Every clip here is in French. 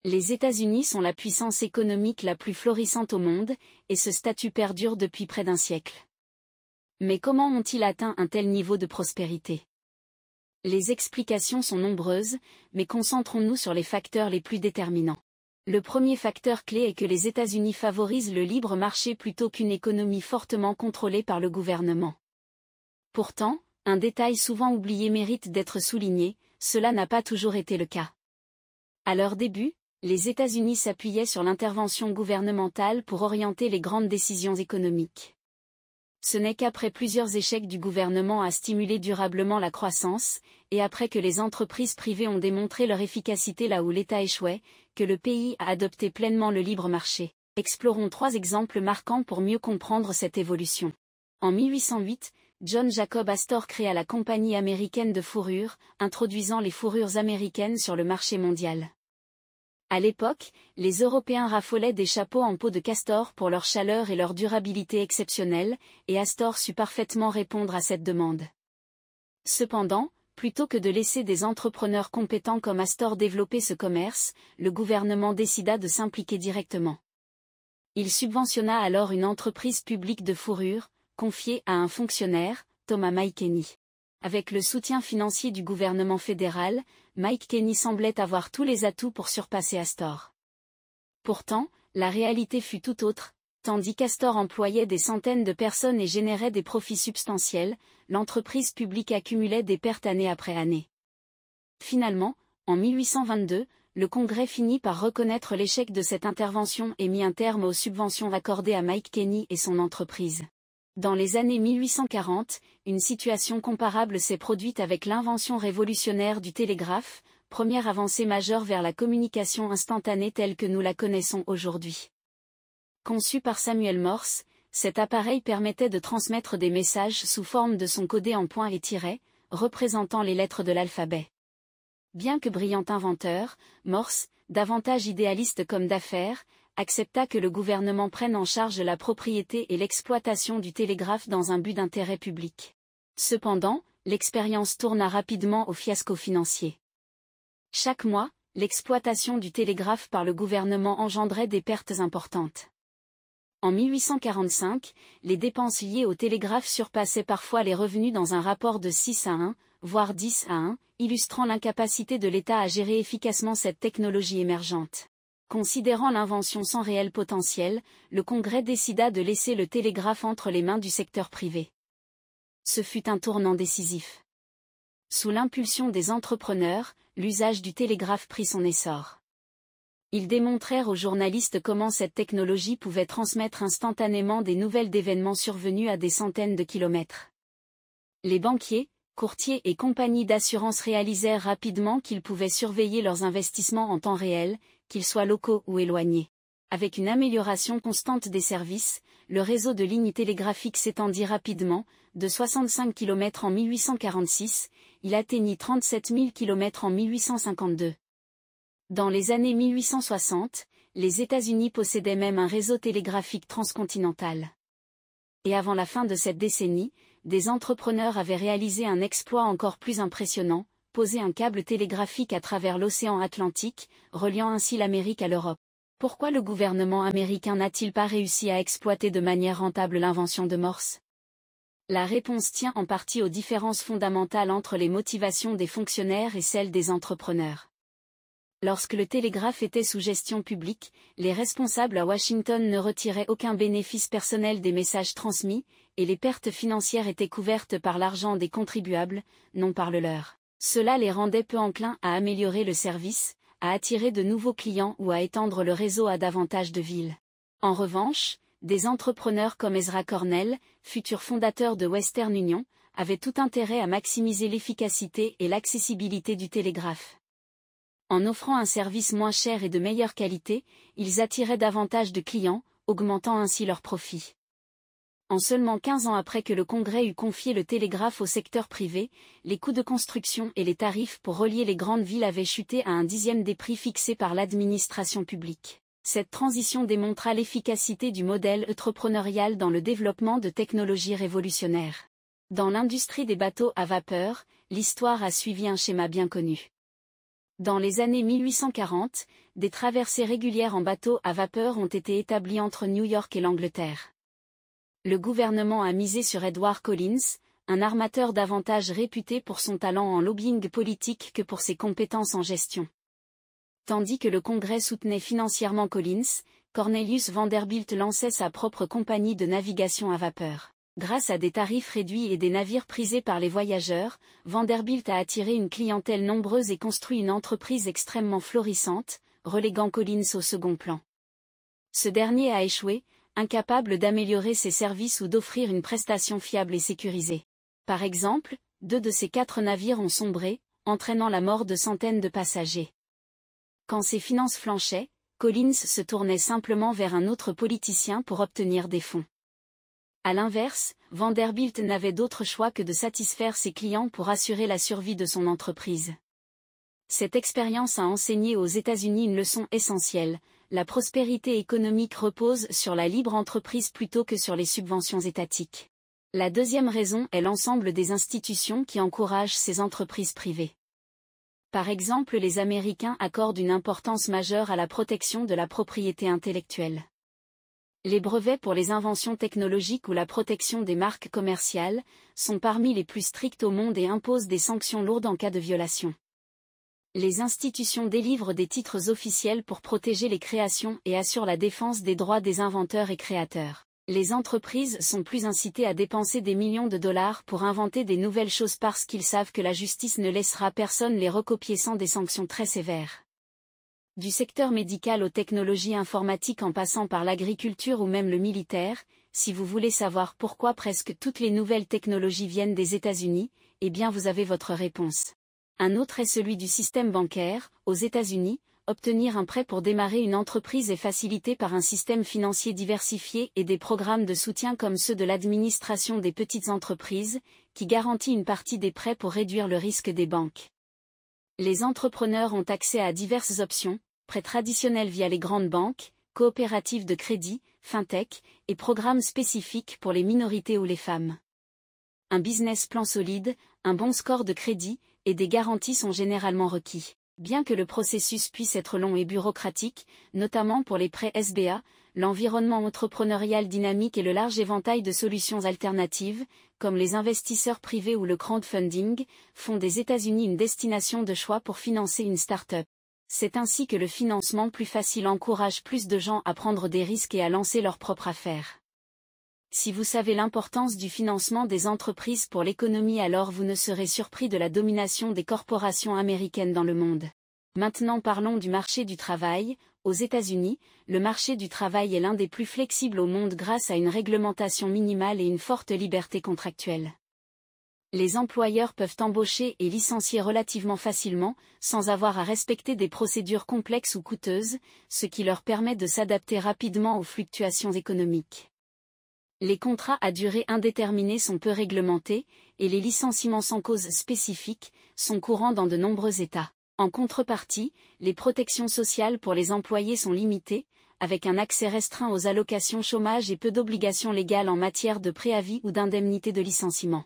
Les États-Unis sont la puissance économique la plus florissante au monde, et ce statut perdure depuis près d'un siècle. Mais comment ont-ils atteint un tel niveau de prospérité? Les explications sont nombreuses, mais concentrons-nous sur les facteurs les plus déterminants. Le premier facteur clé est que les États-Unis favorisent le libre marché plutôt qu'une économie fortement contrôlée par le gouvernement. Pourtant, un détail souvent oublié mérite d'être souligné, cela n'a pas toujours été le cas. À leur début, les États-Unis s'appuyaient sur l'intervention gouvernementale pour orienter les grandes décisions économiques. Ce n'est qu'après plusieurs échecs du gouvernement à stimuler durablement la croissance, et après que les entreprises privées ont démontré leur efficacité là où l'État échouait, que le pays a adopté pleinement le libre marché. Explorons 3 exemples marquants pour mieux comprendre cette évolution. En 1808, John Jacob Astor créa la Compagnie américaine de fourrure, introduisant les fourrures américaines sur le marché mondial. À l'époque, les Européens raffolaient des chapeaux en peau de castor pour leur chaleur et leur durabilité exceptionnelle, et Astor sut parfaitement répondre à cette demande. Cependant, plutôt que de laisser des entrepreneurs compétents comme Astor développer ce commerce, le gouvernement décida de s'impliquer directement. Il subventionna alors une entreprise publique de fourrure, confiée à un fonctionnaire, Thomas Mike Kenny. Avec le soutien financier du gouvernement fédéral, Mike Kenny semblait avoir tous les atouts pour surpasser Astor. Pourtant, la réalité fut tout autre. Tandis qu'Astor employait des centaines de personnes et générait des profits substantiels, l'entreprise publique accumulait des pertes année après année. Finalement, en 1822, le Congrès finit par reconnaître l'échec de cette intervention et mit un terme aux subventions accordées à Mike Kenny et son entreprise. Dans les années 1840, une situation comparable s'est produite avec l'invention révolutionnaire du télégraphe, première avancée majeure vers la communication instantanée telle que nous la connaissons aujourd'hui. Conçu par Samuel Morse, cet appareil permettait de transmettre des messages sous forme de sons codés en points et tirets, représentant les lettres de l'alphabet. Bien que brillant inventeur, Morse, davantage idéaliste qu'homme d'affaires, accepta que le gouvernement prenne en charge la propriété et l'exploitation du télégraphe dans un but d'intérêt public. Cependant, l'expérience tourna rapidement au fiasco financier. Chaque mois, l'exploitation du télégraphe par le gouvernement engendrait des pertes importantes. En 1845, les dépenses liées au télégraphe surpassaient parfois les revenus dans un rapport de 6 à 1, voire 10 à 1, illustrant l'incapacité de l'État à gérer efficacement cette technologie émergente. Considérant l'invention sans réel potentiel, le Congrès décida de laisser le télégraphe entre les mains du secteur privé. Ce fut un tournant décisif. Sous l'impulsion des entrepreneurs, l'usage du télégraphe prit son essor. Ils démontrèrent aux journalistes comment cette technologie pouvait transmettre instantanément des nouvelles d'événements survenus à des centaines de kilomètres. Les banquiers, courtiers et compagnies d'assurance réalisèrent rapidement qu'ils pouvaient surveiller leurs investissements en temps réel, qu'ils soient locaux ou éloignés. Avec une amélioration constante des services, le réseau de lignes télégraphiques s'étendit rapidement, de 65 km en 1846, il atteignit 37 000 km en 1852. Dans les années 1860, les États-Unis possédaient même un réseau télégraphique transcontinental. Et avant la fin de cette décennie, des entrepreneurs avaient réalisé un exploit encore plus impressionnant, poser un câble télégraphique à travers l'océan Atlantique, reliant ainsi l'Amérique à l'Europe. Pourquoi le gouvernement américain n'a-t-il pas réussi à exploiter de manière rentable l'invention de Morse? La réponse tient en partie aux différences fondamentales entre les motivations des fonctionnaires et celles des entrepreneurs. Lorsque le télégraphe était sous gestion publique, les responsables à Washington ne retiraient aucun bénéfice personnel des messages transmis, et les pertes financières étaient couvertes par l'argent des contribuables, non par le leur. Cela les rendait peu enclins à améliorer le service, à attirer de nouveaux clients ou à étendre le réseau à davantage de villes. En revanche, des entrepreneurs comme Ezra Cornell, futur fondateur de Western Union, avaient tout intérêt à maximiser l'efficacité et l'accessibilité du télégraphe. En offrant un service moins cher et de meilleure qualité, ils attiraient davantage de clients, augmentant ainsi leurs profits. En seulement 15 ans après que le Congrès eut confié le télégraphe au secteur privé, les coûts de construction et les tarifs pour relier les grandes villes avaient chuté à 1/10 des prix fixés par l'administration publique. Cette transition démontra l'efficacité du modèle entrepreneurial dans le développement de technologies révolutionnaires. Dans l'industrie des bateaux à vapeur, l'histoire a suivi un schéma bien connu. Dans les années 1840, des traversées régulières en bateau à vapeur ont été établies entre New York et l'Angleterre. Le gouvernement a misé sur Edward Collins, un armateur davantage réputé pour son talent en lobbying politique que pour ses compétences en gestion. Tandis que le Congrès soutenait financièrement Collins, Cornelius Vanderbilt lançait sa propre compagnie de navigation à vapeur. Grâce à des tarifs réduits et des navires prisés par les voyageurs, Vanderbilt a attiré une clientèle nombreuse et construit une entreprise extrêmement florissante, reléguant Collins au second plan. Ce dernier a échoué, incapable d'améliorer ses services ou d'offrir une prestation fiable et sécurisée. Par exemple, 2 de ses 4 navires ont sombré, entraînant la mort de centaines de passagers. Quand ses finances flanchaient, Collins se tournait simplement vers un autre politicien pour obtenir des fonds. À l'inverse, Vanderbilt n'avait d'autre choix que de satisfaire ses clients pour assurer la survie de son entreprise. Cette expérience a enseigné aux États-Unis une leçon essentielle: la prospérité économique repose sur la libre entreprise plutôt que sur les subventions étatiques. La deuxième raison est l'ensemble des institutions qui encouragent ces entreprises privées. Par exemple, les Américains accordent une importance majeure à la protection de la propriété intellectuelle. Les brevets pour les inventions technologiques ou la protection des marques commerciales sont parmi les plus stricts au monde et imposent des sanctions lourdes en cas de violation. Les institutions délivrent des titres officiels pour protéger les créations et assurent la défense des droits des inventeurs et créateurs. Les entreprises sont plus incitées à dépenser des millions de dollars pour inventer des nouvelles choses parce qu'ils savent que la justice ne laissera personne les recopier sans des sanctions très sévères. Du secteur médical aux technologies informatiques en passant par l'agriculture ou même le militaire, si vous voulez savoir pourquoi presque toutes les nouvelles technologies viennent des États-Unis, eh bien vous avez votre réponse. Un autre est celui du système bancaire. Aux États-Unis, obtenir un prêt pour démarrer une entreprise est facilité par un système financier diversifié et des programmes de soutien comme ceux de l'administration des petites entreprises, qui garantit une partie des prêts pour réduire le risque des banques. Les entrepreneurs ont accès à diverses options: prêts traditionnels via les grandes banques, coopératives de crédit, fintech, et programmes spécifiques pour les minorités ou les femmes. Un business plan solide, un bon score de crédit, et des garanties sont généralement requis. Bien que le processus puisse être long et bureaucratique, notamment pour les prêts SBA, l'environnement entrepreneurial dynamique et le large éventail de solutions alternatives, comme les investisseurs privés ou le crowdfunding, font des États-Unis une destination de choix pour financer une start-up. C'est ainsi que le financement plus facile encourage plus de gens à prendre des risques et à lancer leur propre affaire. Si vous savez l'importance du financement des entreprises pour l'économie, alors vous ne serez surpris de la domination des corporations américaines dans le monde. Maintenant parlons du marché du travail. Aux États-Unis, le marché du travail est l'un des plus flexibles au monde grâce à une réglementation minimale et une forte liberté contractuelle. Les employeurs peuvent embaucher et licencier relativement facilement, sans avoir à respecter des procédures complexes ou coûteuses, ce qui leur permet de s'adapter rapidement aux fluctuations économiques. Les contrats à durée indéterminée sont peu réglementés, et les licenciements sans cause spécifique sont courants dans de nombreux États. En contrepartie, les protections sociales pour les employés sont limitées, avec un accès restreint aux allocations chômage et peu d'obligations légales en matière de préavis ou d'indemnité de licenciement.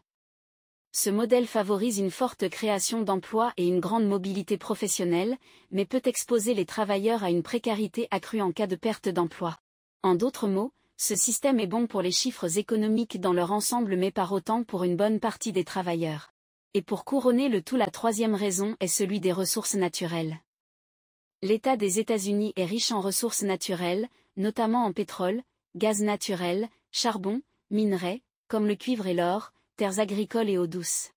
Ce modèle favorise une forte création d'emplois et une grande mobilité professionnelle, mais peut exposer les travailleurs à une précarité accrue en cas de perte d'emploi. En d'autres mots, ce système est bon pour les chiffres économiques dans leur ensemble mais pas autant pour une bonne partie des travailleurs. Et pour couronner le tout, la troisième raison est celui des ressources naturelles. L'État des États-Unis est riche en ressources naturelles, notamment en pétrole, gaz naturel, charbon, minerais, comme le cuivre et l'or, terres agricoles et eau douce.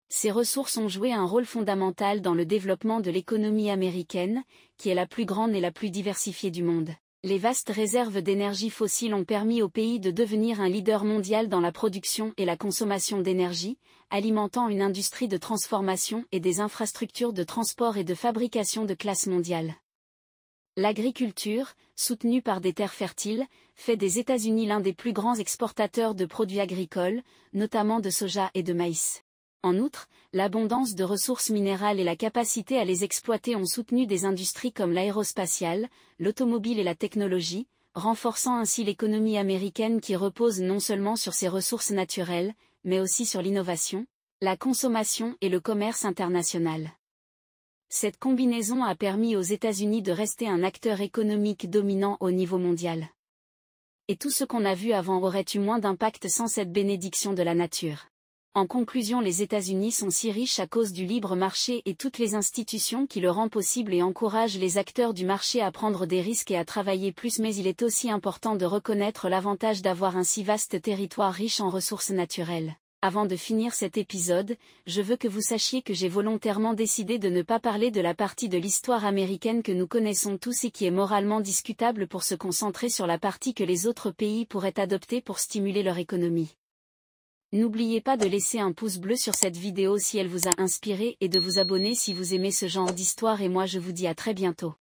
Ces ressources ont joué un rôle fondamental dans le développement de l'économie américaine, qui est la plus grande et la plus diversifiée du monde. Les vastes réserves d'énergie fossile ont permis au pays de devenir un leader mondial dans la production et la consommation d'énergie, alimentant une industrie de transformation et des infrastructures de transport et de fabrication de classe mondiale. L'agriculture, soutenue par des terres fertiles, fait des États-Unis l'un des plus grands exportateurs de produits agricoles, notamment de soja et de maïs. En outre, l'abondance de ressources minérales et la capacité à les exploiter ont soutenu des industries comme l'aérospatiale, l'automobile et la technologie, renforçant ainsi l'économie américaine qui repose non seulement sur ses ressources naturelles, mais aussi sur l'innovation, la consommation et le commerce international. Cette combinaison a permis aux États-Unis de rester un acteur économique dominant au niveau mondial. Et tout ce qu'on a vu avant aurait eu moins d'impact sans cette bénédiction de la nature. En conclusion, les États-Unis sont si riches à cause du libre marché et toutes les institutions qui le rendent possible et encouragent les acteurs du marché à prendre des risques et à travailler plus, mais il est aussi important de reconnaître l'avantage d'avoir un si vaste territoire riche en ressources naturelles. Avant de finir cet épisode, je veux que vous sachiez que j'ai volontairement décidé de ne pas parler de la partie de l'histoire américaine que nous connaissons tous et qui est moralement discutable pour se concentrer sur la partie que les autres pays pourraient adopter pour stimuler leur économie. N'oubliez pas de laisser un pouce bleu sur cette vidéo si elle vous a inspiré et de vous abonner si vous aimez ce genre d'histoire et moi je vous dis à très bientôt.